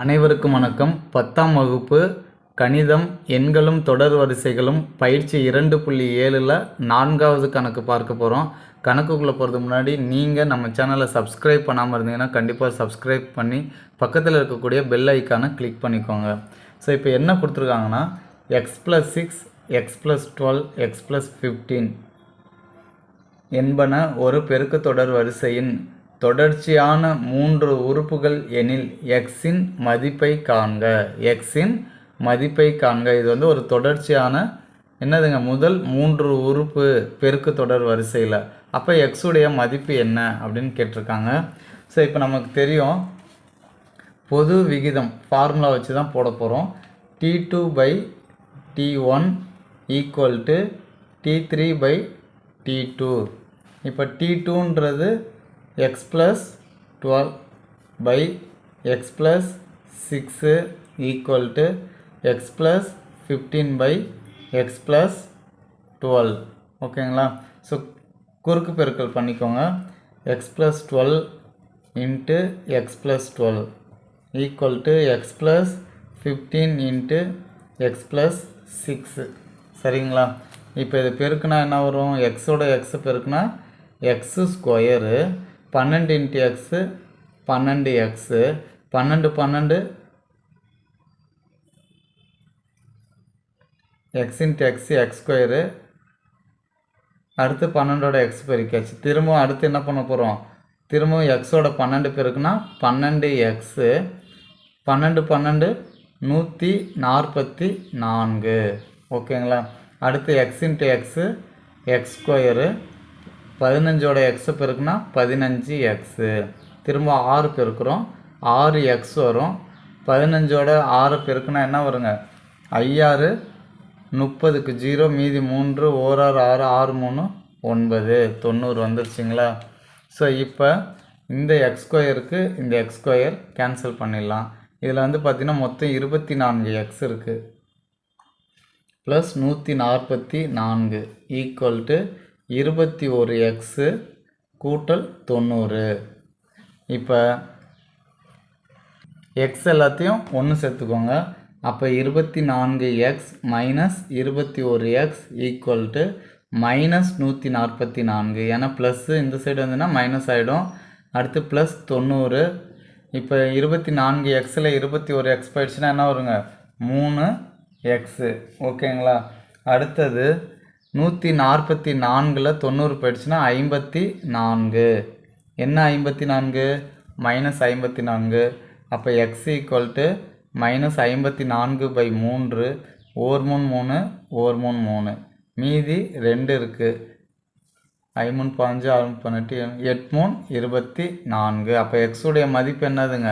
அனைவருக்கும் வணக்கம். 10ஆம் வகுப்பு கணிதம் எண்களும் தொடர் வரிசைகளும் பயிற்சி 2.7ல் 4வது கணக்கு பார்க்க போகிறோம். கணக்குக்குள்ளே போகிறதுக்கு முன்னாடி நீங்கள் நம்ம சேனலை சப்ஸ்கிரைப் பண்ணாமல் இருந்தீங்கன்னா கண்டிப்பாக சப்ஸ்கிரைப் பண்ணி பக்கத்தில் இருக்கக்கூடிய பெல் ஐக்கானை கிளிக் பண்ணிக்கோங்க. ஸோ இப்போ என்ன கொடுத்துருக்காங்கன்னா x+6 x+12 x+15 என்பன ஒரு பெருக்க தொடர் வரிசையின் தொடர்ச்சியான 3 உறுப்புகள் எனில் எக்ஸின் மதிப்பை காண்க. எக்ஸின் மதிப்பை காண்க. இது வந்து ஒரு தொடர்ச்சியான என்னதுங்க, முதல் 3 உறுப்பு பெருக்கு தொடர் வரிசையில். அப்போ எக்ஸுடைய மதிப்பு என்ன அப்படின்னு கேட்டிருக்காங்க. ஸோ இப்போ நமக்கு தெரியும், பொது விகிதம் ஃபார்முலா வச்சு தான் போட போகிறோம். T2/T1 = T3/T2. இப்போ T2ன்றது x+12 by x+6 = x+15 by x+12. ஓகேங்களா? ஸோ குறுக்கு பெருக்கல் பண்ணிக்கோங்க. x+12 × x+12 = x+15 × x+6. சரிங்களா? இப்போ இது பெருக்குனா என்ன வரும்? எக்ஸோட எக்ஸ் பெருக்குனா x², 12 × x 12x, 12 12 x × x x². அடுத்து 12ஓட x பெருக்கியாச்சு. திரும்பவும் அடுத்து என்ன பண்ண போகிறோம்? திரும்பவும் எக்ஸோட 12 பெருக்குனா 12x, 12 12 144. ஓகேங்களா? அடுத்து x × x x², 15ஓட x பெருக்குனா 15x. திரும்ப 6 பெருக்கிறோம், 6x வரும். 15ஓட 6 பெருக்குனா என்ன வருங்க? 5 30க்கு 0, மீதி 3, 1 6 6 3 9 90 வந்துருச்சுங்களா? ஸோ இப்போ இந்த x²க்கு இந்த x² கேன்சல் பண்ணிடலாம். இதில் வந்து பார்த்திங்கன்னா மொத்தம் 24x இருக்குது. ப்ளஸ் 144 = 21x கூட்டல் 90. இப்போ x எல்லாத்தையும் ஒன்று சேர்த்துக்கோங்க. அப்போ 24x மைனஸ் 21x = -144. ஏன்னா ப்ளஸ்ஸு இந்த சைடு வந்துன்னா மைனஸ் ஆகிடும். அடுத்து ப்ளஸ் 90. இப்போ 24xல் 21x போயிடுச்சுன்னா என்ன வருங்க? 3x. ஓகேங்களா? அடுத்தது 144ல் 90 போயிடுச்சுன்னா 54. என்ன 54? -54. அப்போ x = -54/3. 1 3 3 1 3 3, மீதி 2 இருக்குது. 5 3 15 6 18 8 3 24. அப்போ எக்ஸுடைய மதிப்பு என்னதுங்க?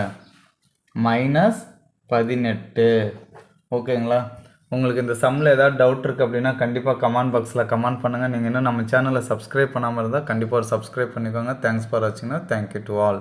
-18. ஓகேங்களா? உங்களுக்கு இந்த சம்மில் ஏதாவது டவுட் இருக்குது அப்படின்னா கண்டிப்பாக கமெண்ட் பாக்ஸில் கமெண்ட் பண்ணுங்கள். நீங்கள் இன்னும் நம்ம சேனலை சப்ஸ்கிரைப் பண்ணாமல் இருந்தால் கண்டிப்பாக சப்ஸ்கிரைப் பண்ணிக்கோங்க. தேங்க்ஸ் ஃபார் வாட்சிங்னா. Thank you to all.